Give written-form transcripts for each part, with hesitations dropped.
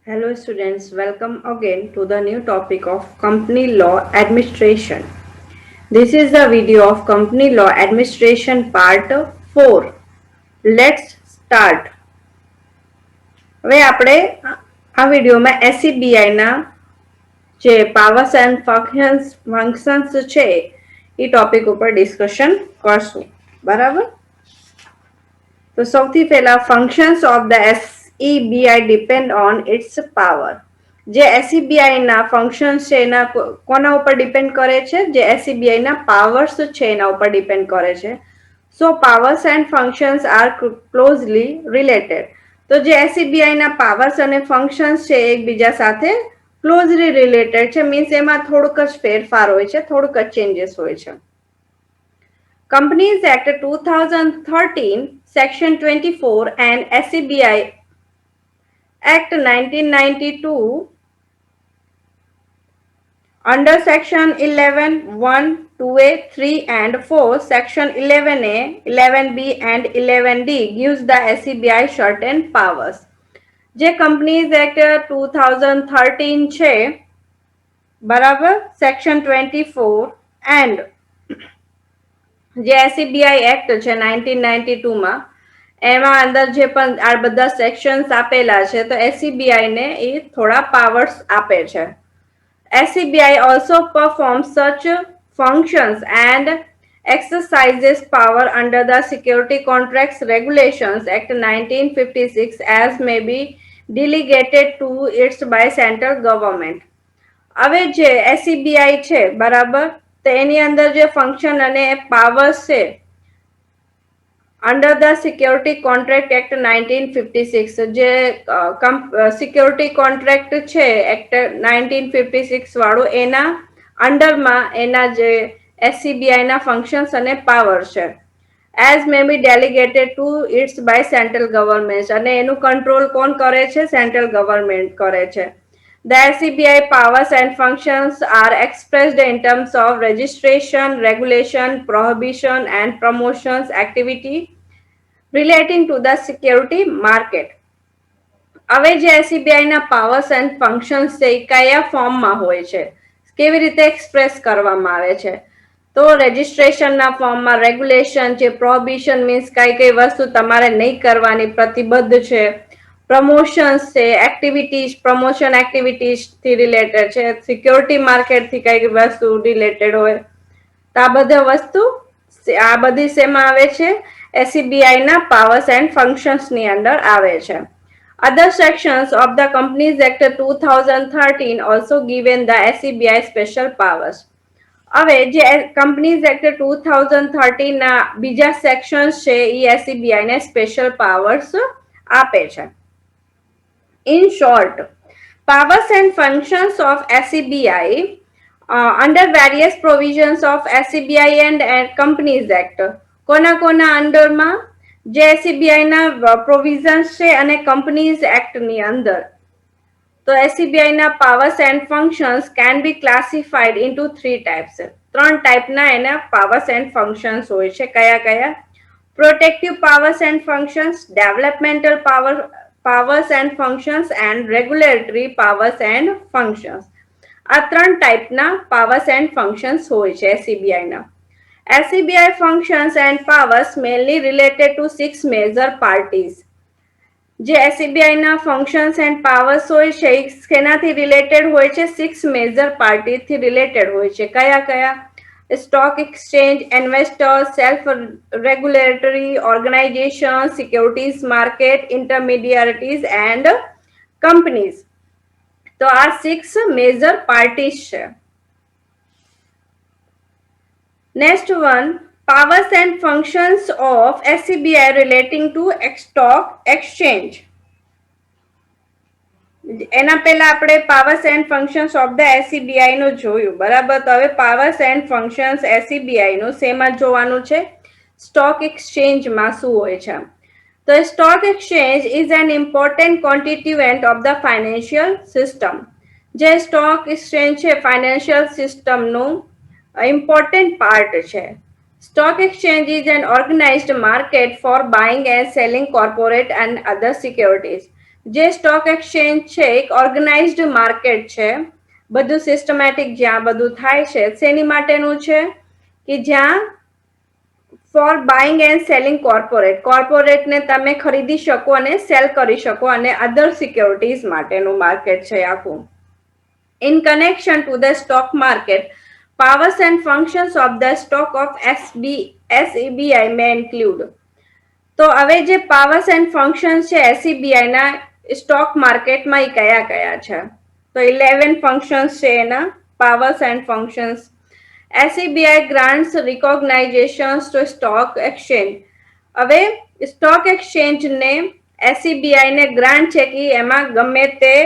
Hello students, welcome again to the new topic of Company Law Administration. This is the video of Company Law Administration part 4. Let's start. હવે આપણે આ વિડીયોમાં SEBI ના જે powers and functions છે એ topic ઉપર discussion કરશું. બરાબર? તો સૌથી પહેલા functions of the SEBI depend on its power. જે SEBI ના ફંક્શન્સ છે એના કોના ઉપર ડિપેન્ડ કરે છે? જે SEBI ના પાવર્સ છે એના ઉપર ડિપેન્ડ કરે છે. So powers and functions are closely related. તો જે SEBI ના પાવર્સ અને ફંક્શન્સ છે એકબીજા સાથે ક્લોઝલી રિલેટેડ છે, મીન્સ એમાં થોડુંક જ ફેરફાર હોય છે, થોડુંક જ ચેન્જીસ હોય છે. Companies Act 2013, Section 24 and SEBI Act 1992 under Section 11, 1, 2A, 3 and 4, Section 11A, 11B and 11D gives the SEBI certain powers. જે Companies Act 2013 છે, બરાબર, Section 24 and જે SEBI એક્ટ છે 1992 માં, એમાં અંદર જે પણ આ બધા સેક્શન્સ આપેલા છે તો SEBI ને એ થોડા પાવર્સ આપે છે. SEBI also performs such functions and exercises power under the Security Contracts Regulations Act 1956 as may be delegated to its by central government. હવે જે SEBI છે, બરાબર, તો એની અંદર જે ફંક્શન અને પાવર્સ છે under the security contract act 1956, જે સિક્યોરિટી કોન્ટ્રાક્ટ છે એક્ટ 1956 વાળું, એના અંડરમાં એના જે SEBI ના ફંક્શન્સ અને પાવર છે as may be delegated to its by central government, અને એનું કંટ્રોલ કોણ કરે છે? સેન્ટ્રલ ગવર્મેન્ટ કરે છે. The SEBI powers and functions are expressed in terms of registration, regulation, prohibition and promotions activity relating to the security market. હવે જે SEBI ના powers and functions છે એ કયા ફોર્મમાં હોય છે, કેવી રીતે એક્સપ્રેસ કરવામાં આવે છે? તો રજિસ્ટ્રેશનના ફોર્મમાં, રેગ્યુલેશન છે, પ્રોહિબિશન મીન્સ કઈ કઈ વસ્તુ તમારે નહીં કરવાની, પ્રતિબદ્ધ છે, પ્રમોશન્સ છે, એક્ટિવિટીઝ, પ્રમોશન એક્ટિવિટીઝ થી રિલેટેડ છે, સિક્યોરિટી માર્કેટ થી કઈ વસ્તુ રિલેટેડ હોય, તો આ બધા વસ્તુ આ બધી શેમાં આવે છે? SEBI ના પાવર્સ એન્ડ ફંક્શન્સ ની અંદર આવે છે. Other sections of the Companies Act 2013 also given the SEBI special powers. હવે જે કંપનીઝ એક્ટ 2013 ના બીજા સેક્શન્સ છે એ SEBI ને સ્પેશિયલ પાવર્સ આપે છે. In short, powers and functions of SEBI under various provisions of SEBI and Companies Act. કોના કોના અંડરમાં? જે SEBI ના પ્રોવિઝન્સ છે અને કંપનીઝ એક્ટ ની અંદર. તો SEBI ના powers and functions can be classified into three types. ત્રણ ટાઈપના એના powers and functions હોય છે. કયા કયા? Protective powers and functions, developmental powers and functions and regulatory powers and functions. આ ત્રણ ટાઈપના powers and functions હોય છે SEBI ના. SEBI functions and powers mainly related to six major parties. જે SEBI ના functions and powers હોય છે એનાથી રિલેટેડ હોય છે, સિક્સ મેજર પાર્ટી થી રિલેટેડ હોય છે. કયા કયા? Stock exchange, investors, self regulatory organisation, securities market, intermediaries and companies. તો આ સિક્સ મેજર પાર્ટીઝ છે. Next one, powers and functions of SEBI relating to stock exchange. એના પહેલા આપણે powers and functions of the SEBI નું જોયું, બરાબર. તો હવે powers and functions SEBI નું શેમાં જોવાનું છે? સ્ટોક એક્સચેન્જમાં શું હોય છે? તો stock exchange is an important constituent of the financial system. જે સ્ટોક એક્સચેન્જ છે ફાઇનાન્શિયલ સિસ્ટમનું important part છે. Stock exchange is an organized market for buying and selling corporate and other securities. જે સ્ટોક એક્સચેન્જ છે એક organised market છે, બધું systematic જ્યાં બધું થાય છે શેની માટેનું છે કે જ્યાં for buying and selling corporate ને તમે ખરીદી શકો અને સેલ કરી શકો, અને અધર સિક્યોરિટીઝ માટેનું માર્કેટ છે આખું. In connection to the stock market, powers and functions of the stock of SEBI may include. તો હવે જે પાવર્સ એન્ડ ફંક્શન છે એસઈબીઆઈ ના સ્ટોક માર્કેટમાં એ કયા કયા છે? તો 11 ફંક્શન્સ છે એના powers and functions. SEBI grants recognitions to stock exchange. હવે સ્ટોક એક્સચેન્જ ને એસઈબીઆઈ ને ગ્રાન્ટ છે કે એમાં ગમે તે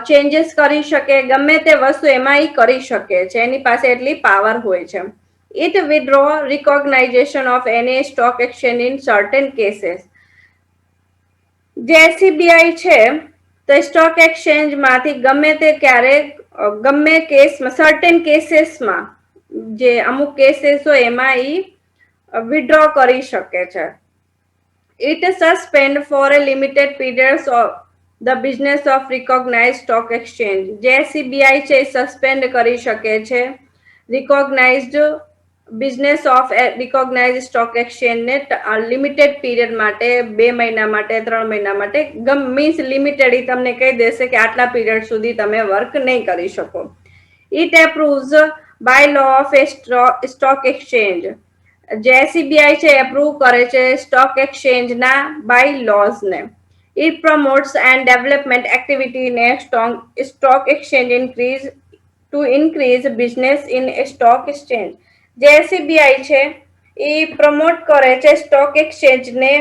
ચેન્જીસ કરી શકે, ગમે તે વસ્તુ એમાં એ કરી શકે છે, એની પાસે એટલી પાવર હોય છે. It withdraw recognition of any stock exchange in certain cases. જે એસઈબીઆઈ છે તો સ્ટોક એક્સચેન્જ માંથી ગમે તે ક્યારે ગમે કેસમાં સર્ટેન કેસીસમાં જે અમુક કેસીસ હોય એમાં ઈ વિથડ્રો કરી શકે છે. It suspend for a limited periods of the business of recognized stock exchange. જે એસઈબીઆઈ છે સસ્પેન્ડ કરી શકે છે રિકોગ્નાઇઝડ business of recognise stock exchange ને લિમિટેડ પીરિયડ માટે, 2 મહિના માટે, 3 મહિના માટે, મીન્સ લિમિટેડ તમને કહી દેશે કે આટલા પીરિયડ સુધી તમે વર્ક નહીં કરી શકો. It approves by law of a stock exchange. જે એસઈબીઆઈ છે એપ્રુવ કરે છે સ્ટોક એક્સચેન્જ ના બાય લોઝ ને. It promotes and development activity in a stock exchange to increase business in a stock exchange. જે એસઈબીઆઈ છે એ promote કરે છે સ્ટોક એક્સચેન્જ ને,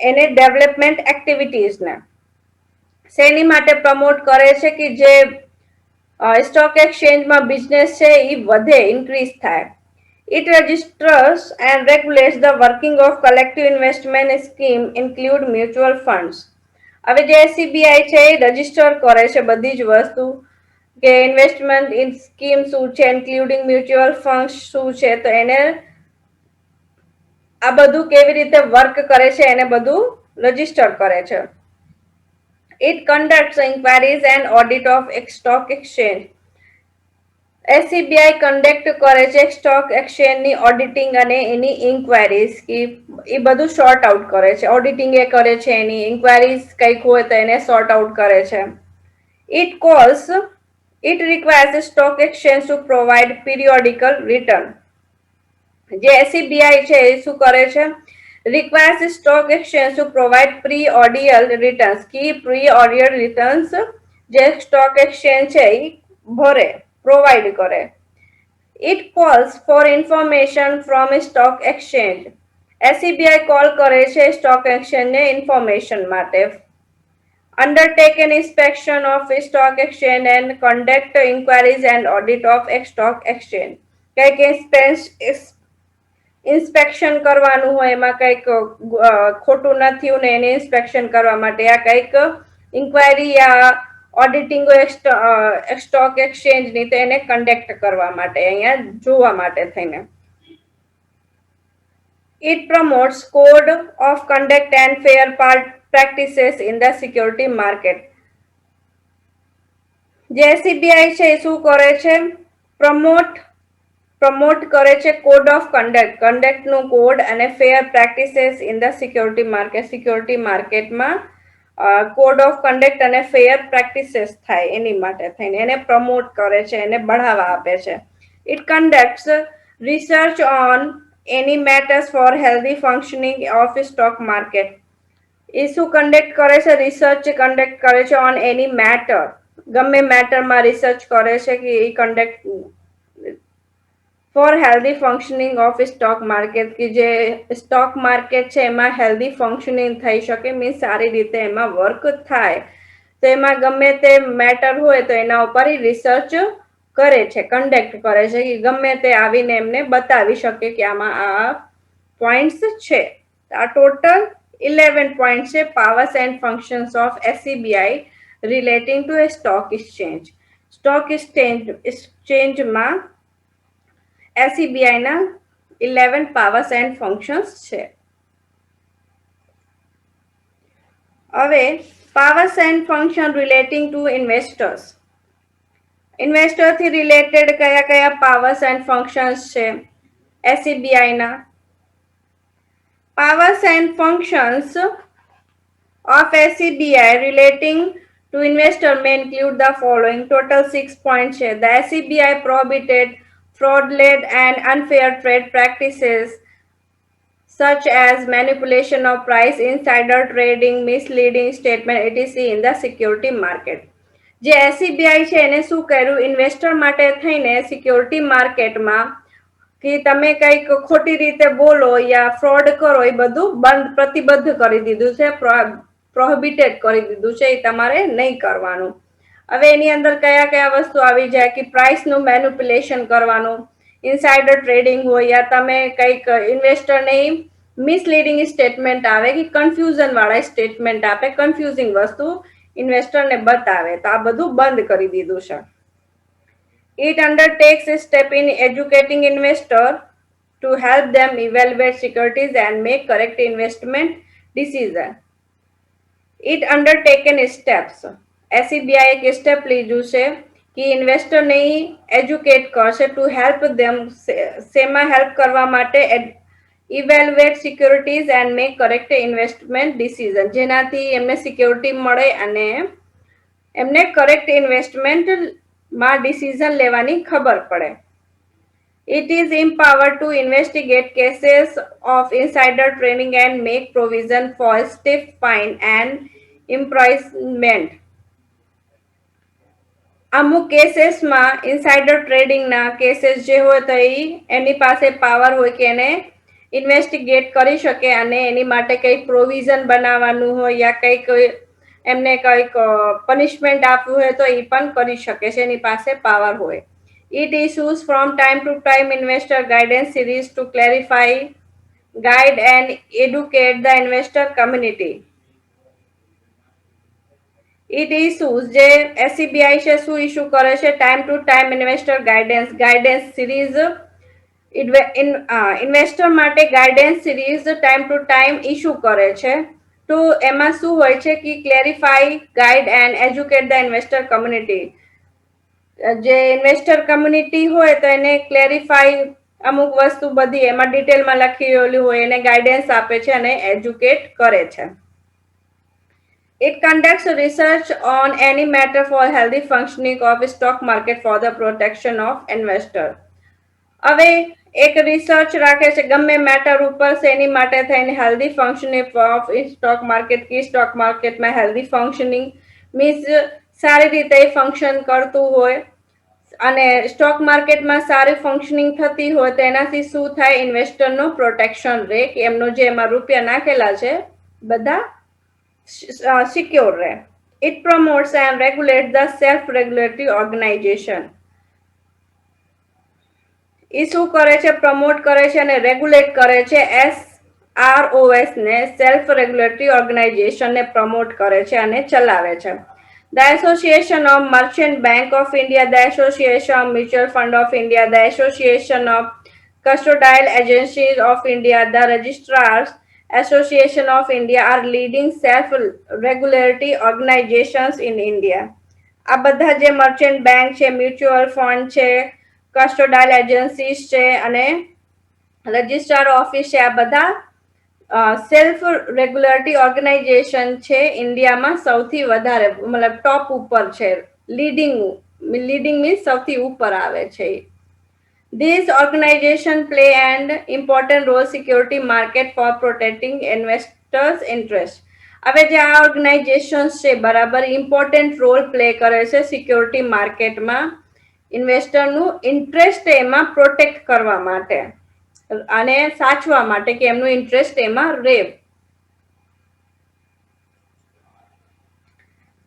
એને ડેવલપમેન્ટ એક્ટિવિટીઝ ને. શેની માટે પ્રમોટ કરે છે કે જે સ્ટોક એક્સચેન્જમાં બિઝનેસ છે એ વધે, ઇન્ક્રીઝ થાય. It registers and regulates the working of collective investment scheme include mutual funds. હવે જે એસઈબીઆઈ છે એ રજીસ્ટર કરે છે બધી જ વસ્તુ કે ઇન્વેસ્ટમેન્ટ ઇન સ્કીમ શું છે, ઇન્ક્લુડિંગ મ્યુચ્યુઅલ ફંડ શું છે, તો એને આ બધું કેવી રીતે વર્ક કરે છે એને બધું રજીસ્ટર કરે છે. It conducts inquiries and audit of stock exchange. SEBI conduct કરે છે સ્ટોક એક્સચેન્જની ઓડિટિંગ અને એની ઇન્ક્વાયરીઝ, એ બધું સોર્ટ આઉટ કરે છે. ઓડિટિંગ એ કરે છે, એની ઇન્ક્વાયરીઝ કંઈક હોય તો એને સોર્ટ આઉટ કરે છે. It requires stock exchange to provide periodical return. જે એસઈબીઆઈ છે એ શું કરે છે? requires stock exchange to provide pre-ordeal returns. કી pre-ordeal returns જે સ્ટોક એક્સચેન્જ છે એ ભરે, પ્રોવાઈડ કરે. It calls for information from a stock exchange. SEBI call કરે છે સ્ટોક એક્સચેન્જ ને ઇન્ફોર્મેશન માટે. Undertake an inspection of a stock exchange and conduct inquiries and audit of a stock exchange. કંઈક inspection કરવાનું હોય, એમાં કંઈક ખોટું નથી ને એને ઇન્સ્પેક્શન કરવા માટે આ કંઈક ઇન્ક્વાયરી યા ઓડિટિંગ સ્ટોક એક્સચેન્જ ની તો એને કન્ડક્ટ કરવા માટે, અહીંયા જોવા માટે થઈને. It promotes code of conduct and fair practices in the security market. જે એસઈબીઆઈ છે એ શું કરે છે? પ્રમોટ કરે છે કોડ ઓફ કન્ડક્ટ નું કોડ અને fair practices in the security market. Security માર્કેટમાં કોડ ઓફ કન્ડક્ટ અને ફેર પ્રેક્ટિસીસ થાય એની માટે થઈને એને પ્રમોટ કરે છે, એને બઢાવા આપે છે. It conducts research on any matters for healthy functioning of stock market. એ શું કન્ડક્ટ કરે છે? રિસર્ચ કન્ડક્ટ કરે છે ઓન એની મેટર, ગમે મેટરમાં રિસર્ચ કરે છે કે એ conduct for healthy functioning of stock market, કે જે સ્ટોક માર્કેટ છે એમાં હેલ્ધી ફંક્શનિંગ થઈ શકે, મીન્સ સારી રીતે એમાં વર્ક થાય. તો એમાં ગમે તે મેટર હોય તો એના ઉપર રિસર્ચ કરે છે, કન્ડક્ટ કરે છે, કે ગમે તે આવીને એમને બતાવી શકે કે આમાં આ પોઈન્ટ્સ છે. આ ટોટલ 11 પોઈન્ટ છે powers and functions of SEBI relating to a stock exchange. Stock એક્સચેન્જમાં એસઈબીઆઈ ના 11 પાવર્સ એન્ડ ફંક્શન્સ છે. હવે powers and function relating to investors. Investor થી રિલેટેડ કયા કયા powers and functions છે SEBI ના? Powers and functions of SEBI relating to investor may include the following. Total 6 points here. The SEBI prohibited fraud-led and unfair trade practices such as manipulation of price, insider trading, misleading statement, etc. in the security market. જે SEBI છે એને શું કર્યું, investor માટે થઈને security માર્કેટમાં કે તમે કંઈક ખોટી રીતે બોલો યા ફ્રોડ કરો એ બધું બંધ પ્રતિબદ્ધ કરી દીધું છે, પ્રોહિબિટેડ કરી દીધું છે, એ તમારે નહીં કરવાનું. હવે એની અંદર કયા કયા વસ્તુ આવી જાય કે પ્રાઇસનું મેનિપ્યુલેશન કરવાનું, ઇનસાઇડર ટ્રેડિંગ હોય યા તમે કંઈક ઇન્વેસ્ટરને મિસલીડિંગ સ્ટેટમેન્ટ આવે કે કન્ફ્યુઝન વાળા સ્ટેટમેન્ટ આપે, કન્ફ્યુઝિંગ વસ્તુ ઇન્વેસ્ટરને બતાવે, તો આ બધું બંધ કરી દીધું છે. It undertakes a step in educating investor to help them evaluate securities and make correct investment decision. It undertaken steps. SEBI એક સ્ટેપ લીધું છે કે ઇન્વેસ્ટરને એજ્યુકેટ કરશે ટુ હેલ્પ ધેમ, શેમાં હેલ્પ કરવા માટે, evaluate securities and make correct investment decision, જેનાથી એમને સિક્યોરિટી મળે અને એમને કરેક્ટ ઇન્વેસ્ટમેન્ટમાં ડિસિઝન લેવાની ખબર પડે. It is empowered to investigate cases of insider trading and make provision for stiff fine and imprisonment. અમુક કેસીસમાં ઇનસાઇડર ટ્રેડિંગના કેસીસ જે હોય તો એની પાસે પાવર હોય કે એને ઇન્વેસ્ટિગેટ કરી શકે અને એની માટે કંઈક પ્રોવિઝન બનાવવાનું હોય યા કંઈક એમને કંઈક પનિશમેન્ટ આપવું હોય તો એ પણ કરી શકે છે, એની પાસે પાવર હોય. It issues from time to time investor guidance series to clarify, guide and educate the investor community. It issues જે SEBI છે શું ઇસ્યુ કરે છે, time to time investor guidance series, investor માટે guidance series time to time issue કરે છે. તો એમાં શું હોય છે કે clarify, guide and educate the investor community. જે ઇન્વેસ્ટર કમ્યુનિટી હોય તો એને ક્લેરિફાઈ, અમુક વસ્તુ બધી એમાં ડિટેલમાં લખેલી હોય એને ગાઈડન્સ આપે છે અને એજ્યુકેટ કરે છે. It conducts research on any matter for healthy functioning of stock market for the protection of investor. હવે એક રિસર્ચ રાખે છે ગમે મેટર ઉપર એની માટે થઈને healthy functioning of stock market, કે સ્ટોક માર્કેટમાં હેલ્ધી ફંક્શનિંગ મીન્સ સારી રીતે ફંક્શન કરતું હોય અને સ્ટોક માર્કેટમાં સારી ફંક્શનિંગ થતી હોય તો એનાથી શું થાય, ઇન્વેસ્ટરનો પ્રોટેક્શન રહે કે એમનો જે એમાં રૂપિયા નાખેલા છે બધા secure રહે. It promotes and regulates the self-regulatory organization. એ શું કરે છે, પ્રમોટ કરે છે અને રેગ્યુલેટ કરે છે SROs ને, સેલ્ફ રેગ્યુલેટરી ઓર્ગેનાઇઝેશન ને પ્રમોટ કરે છે અને ચલાવે છે. The Association of Merchant Bank of India, the Association of Mutual Fund of India, the Association of Custodial Agencies of India, the Registrars Association of India are leading self-regulatory organizations in India. આ બધા જે merchant bank છે, mutual fund છે, કસ્ટોડાયલ agencies છે અને registrar office છે, આ બધા સેલ્ફ રેગ્યુલેટરી ઓર્ગેનાઇઝેશન છે ઇન્ડિયામાં સૌથી વધારે, મતલબ ટોપ ઉપર છે, લીડિંગ મીન્સ સૌથી ઉપર આવે છે. These organizations play an important role security market for protecting investors' interest. હવે જે આ ઓર્ગેનાઇઝેશન્સ છે બરાબર ઇમ્પોર્ટન્ટ રોલ પ્લે કરે છે સિક્યોરિટી માર્કેટમાં ઇન્વેસ્ટરનું ઇન્ટરેસ્ટ એમાં પ્રોટેક્ટ કરવા માટે અને સાચવા માટે કે એમનું ઇન્ટરેસ્ટ એમાં રહે.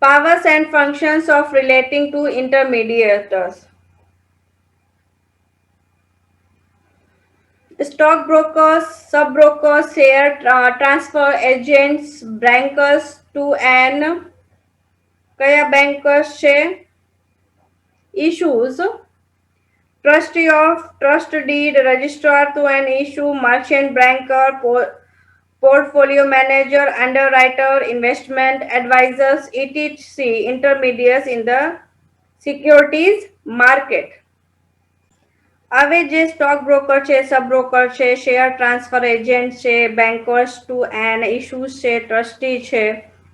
Powers and functions of relating to intermediators. Stockbrokers, sub-brokers, share transfer agents, bankers to an કયા bankers છે, issues, trustee of trust deed, registrar to an issue, merchant banker, portfolio manager, underwriter, investment advisors, etc. intermediaries in the securities market. હવે જે stock broker છે, sub broker છે, share transfer agent છે, bankers to an issues છે, trustee છે,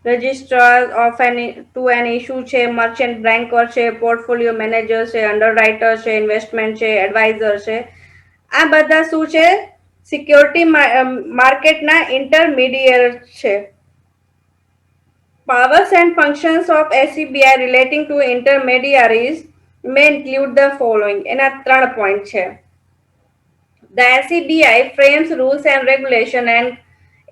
registrar of an to an issue છે, merchant banker છે, portfolio manager છે, અંડરરાઇટર છે, ઇન્વેસ્ટમેન્ટ છે, એડવાઇઝર છે, આ બધા શું છે? સિક્યોરિટી માર્કેટના ઇન્ટરમીડિયેટ છે. Powers and functions of SEBI relating to intermediaries may include the following. એના 3 પોઈન્ટ છે. The SEBI frames rules and regulation and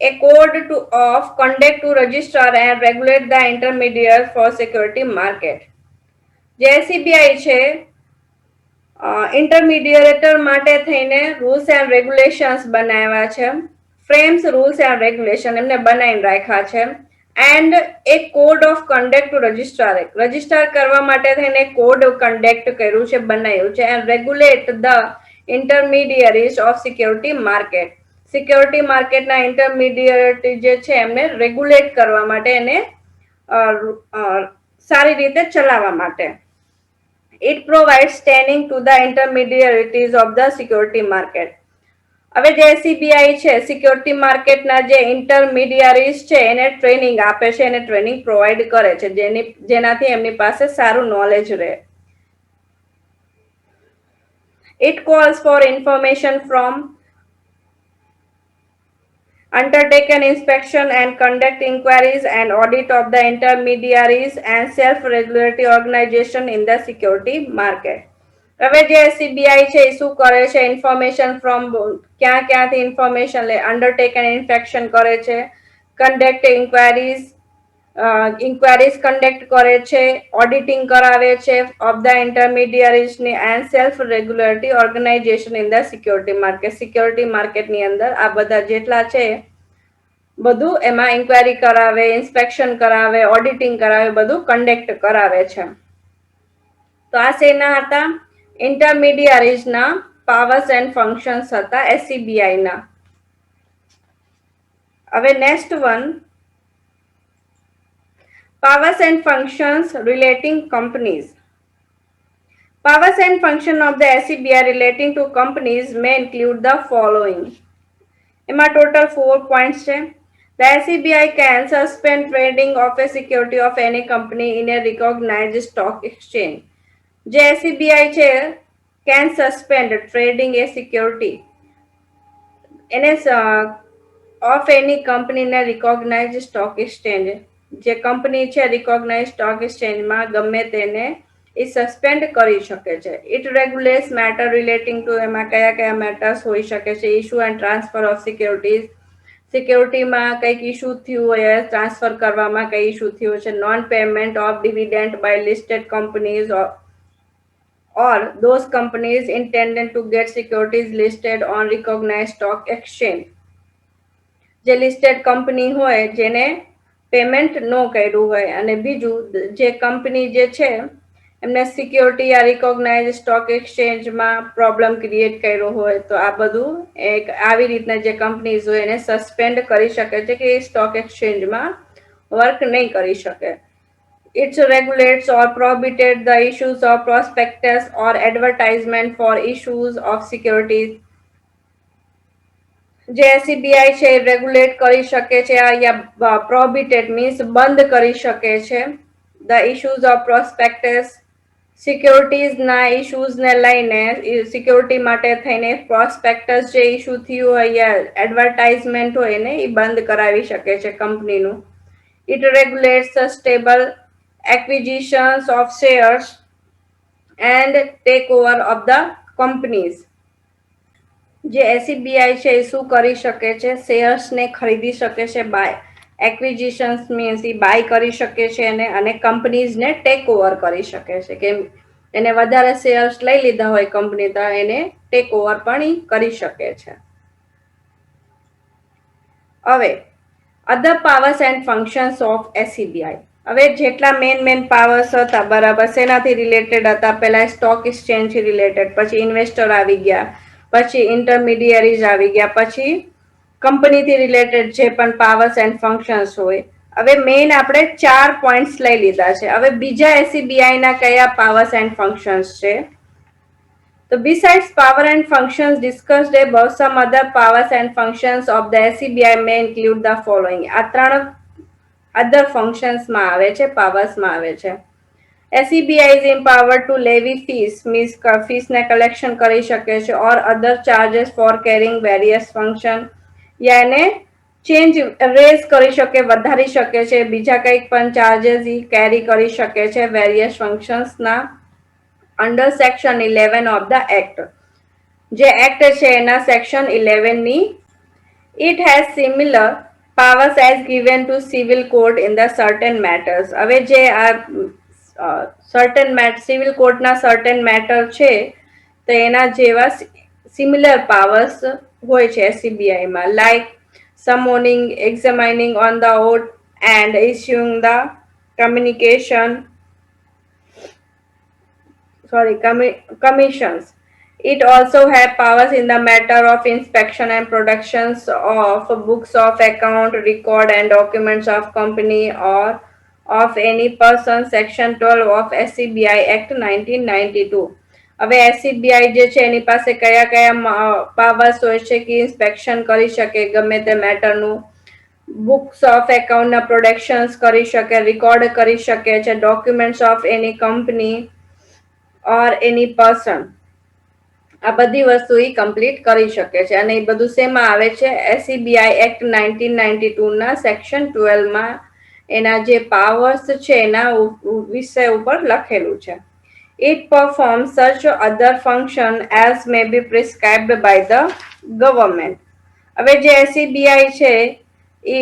a code of conduct to register and regulate the intermediaries for security market. જે SEBI છે, ઇન્ટરમીડિયેટર માટે થઈને rules and regulations બનાવ્યા છે. Frames rules and regulation એમને બનાવીને રાખ્યા છે. And a code of conduct to register કરવા માટે થઈને કોડ કન્ડક્ટ કર્યું છે, બનાવ્યું છે. And regulate the intermediaries of security market. Security માર્કેટના ઇન્ટરમીડિયેટ જે છે એમને રેગ્યુલેટ કરવા માટે, એને સારી રીતે ચલાવવા માટે. It provides training to the intermediaries of the security market. હવે જે એસસીબીઆઈ છે, સિક્યોરિટી માર્કેટના જે ઇન્ટરમીડિયરીઝ છે એને ટ્રેનિંગ આપે છે, એને ટ્રેનિંગ પ્રોવાઈડ કરે છે, જેનાથી એમની પાસે સારું નોલેજ રહે. It calls for information from undertaken inspection and conduct inquiries and audit of the intermediaries and self-regulatory organization in the security market. હવે જે એસસીબીઆઈ છે એ શું કરે છે? ઇન્ફોર્મેશન ફ્રોમ ક્યાંથી ઇન્ફોર્મેશન લે? અંડરટેકન ઇન્સ્પેક્શન કરે છે, કન્ડક્ટ ઇન્ક્વાયરીઝ કન્ડક્ટ કરે છે, ઓડિટિંગ કરાવે છે ઓફ ધ ઇન્ટરમીડિયરીઝની and self regulatory organisation in the security market. Security માર્કેટની અંદર આ બધા જેટલા છે બધું એમાં ઇન્ક્વાયરી કરાવે, ઇન્સ્પેક્શન કરાવે, ઓડિટિંગ કરાવે, બધું કન્ડક્ટ કરાવે છે. તો આ શેના હતા? ઇન્ટરમીડિયરીઝના પાવર્સ એન્ડ ફંક્શન્સ હતા એસસીબીઆઈના. હવે next one, powers and functions relating companies. Powers and function of the SEBI relating to companies may include the following. એમાં total 4 points છે. The SEBI can suspend trading of a security of any company in a recognized stock exchange. જે SEBI છે, can suspend trading a security એને of any company in a recognized stock exchange. જે company છે recognise stock એક્સચેન્જમાં ગમે તેને એ suspend કરી શકે છે. It regulates matter relating to, એમાં કયા કયા મેટર્સ હોઈ શકે છે? Issue and transfer of securities. સિક્યોરિટીમાં કંઈક ઇશ્યુ થયું હોય, ટ્રાન્સફર કરવામાં કંઈ ઇશ્યુ થયું છે. Non payment of dividend by listed companies or those companies intended to get securities listed on recognized stock exchange. જે લિસ્ટેડ કંપની હોય જેને પેમેન્ટ ન કર્યું હોય, અને બીજું જે કંપની જે છે એમને સિક્યોરિટી યા રિકોગ્નાઇઝ સ્ટોક એક્સચેન્જમાં પ્રોબ્લેમ ક્રિએટ કર્યો હોય, તો આ બધું એક આવી રીતના જે કંપનીઝ હોય એને સસ્પેન્ડ કરી શકે છે કે સ્ટોક એક્સચેન્જમાં વર્ક નહીં કરી શકે. It regulates or prohibited the issues of prospectus or advertisement for issues of securities. જે એસસીબીઆઈ છે રેગ્યુલેટ કરી શકે છે યા પ્રોહિબિટેડ મીન્સ બંધ કરી શકે છે ધ ઇશ્યુઝ ઓફ પ્રોસ્પેક્ટસ, સિક્યોરિટીઝના ઇશ્યુઝને લઈને, સિક્યોરિટી માટે થઈને પ્રોસ્પેક્ટસ જે ઇશ્યુ થયું હોય યા એડવર્ટાઇઝમેન્ટ હોય એને એ બંધ કરાવી શકે છે કંપનીનું. It regulates stable acquisitions of shares and take over of the companies. જે એસસીબીઆઈ છે એ શું કરી શકે છે? શેર્સને ખરીદી શકે છે, બાય એક્વિઝિશન્સ મીન્સ એ બાય કરી શકે છે અને કંપનીઝને ટેક ઓવર કરી શકે છે. કે એને વધારે શેર્સ લઈ લીધા હોય કંપની તો એને ટેક ઓવર પણ કરી શકે છે. હવે અધર પાવર્સ એન્ડ ફંક્શન્સ ઓફ એસસીબીઆઈ. હવે જેટલા મેન પાવર્સ હતા, બરાબર, શેનાથી રિલેટેડ હતા? પહેલા સ્ટોક એક્સચેન્જથી રિલેટેડ, પછી ઇન્વેસ્ટર આવી ગયા, પછી ઇન્ટરમીડિયરીઝ આવી ગયા, પછી કંપનીથી રિલેટેડ જે પણ પાવર્સ એન્ડ ફંક્શન્સ હોય. હવે મેઇન આપણે 4 પોઈન્ટ્સ લઈ લીધા છે. હવે બીજા SEBI ના કયા પાવર્સ એન્ડ ફંક્શન્સ છે? So besides power and functions discussed above, some other powers and functions of the SEBI may include the following. આ ત્રણ other functions માં આવે છે, powers માં આવે છે. SEBI is empowered to levy fees, means fees ને collection કરી શકે છે, or other charges for carrying various function, યા એને ચેન્જ રેઝ કરી શકે, વધારી શકે છે, બીજા કંઈક પણ ચાર્जेस ઈ કેરી કરી શકે છે વેરિયસ ફંક્શન્સ ના under section 11 of the act. જે એક્ટ છે એના સેક્શન 11 ની. It has similar powers as given to civil court in the certain matters. હવે જે આ સિવિલ કોર્ટના સર્ટેન મેટર છે તો એના જેવા સિમિલર પાવર્સ હોય છે SEBI માં, like summoning, examining on the oath and issuing the commissions. It also has powers in the matter of inspection and productions of books of account, record and documents of company or of any person, section 12 of SEBI Act 1992. હવે SEBI જે છે એની પાસે કયા કયા powers હોય છે કે inspection કરી શકે ગમે તે મેટરનું, બુક્સ ઓફ એકાઉન્ટના પ્રોડક્શન્સ કરી શકે, રેકોર્ડ કરી શકે છે, documents of any company or any person, આ બધી વસ્તુ ઈ કમ્પ્લીટ કરી શકે છે. અને એ બધું શેમાં આવે છે? SEBI એક્ટ 1992 ના સેક્શન 12 માં એના જે પાવર્સ છે એના વિષય ઉપર લખેલું છે. It performs such other function as may be prescribed by the government. હવે જે SEBI છે એ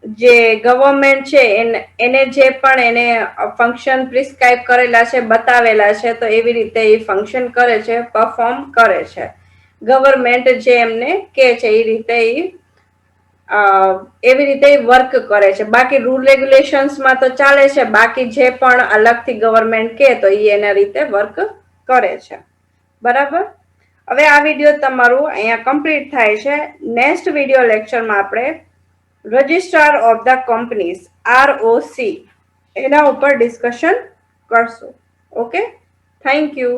જે ગવર્મેન્ટ છે એને જે પણ એને ફંક્શન પ્રિસ્ક્રાઇબ કરેલા છે, બતાવેલા છે, તો એવી રીતે એ ફંક્શન કરે છે, પરફોર્મ કરે છે. ગવર્મેન્ટ જે એમને કે છે એ રીતે એવી રીતે વર્ક કરે છે. બાકી રૂલ રેગ્યુલેશન્સમાં તો ચાલે છે, બાકી જે પણ અલગથી ગવર્મેન્ટ કે તો એ એના રીતે વર્ક કરે છે. બરાબર. હવે આ વિડીયો તમારું અહીંયા કમ્પ્લીટ થાય છે. નેક્સ્ટ વિડીયો લેક્ચરમાં આપણે registrar of the companies ROC એના ઉપર ડિસ્કશન કરશું. Okay, thank you.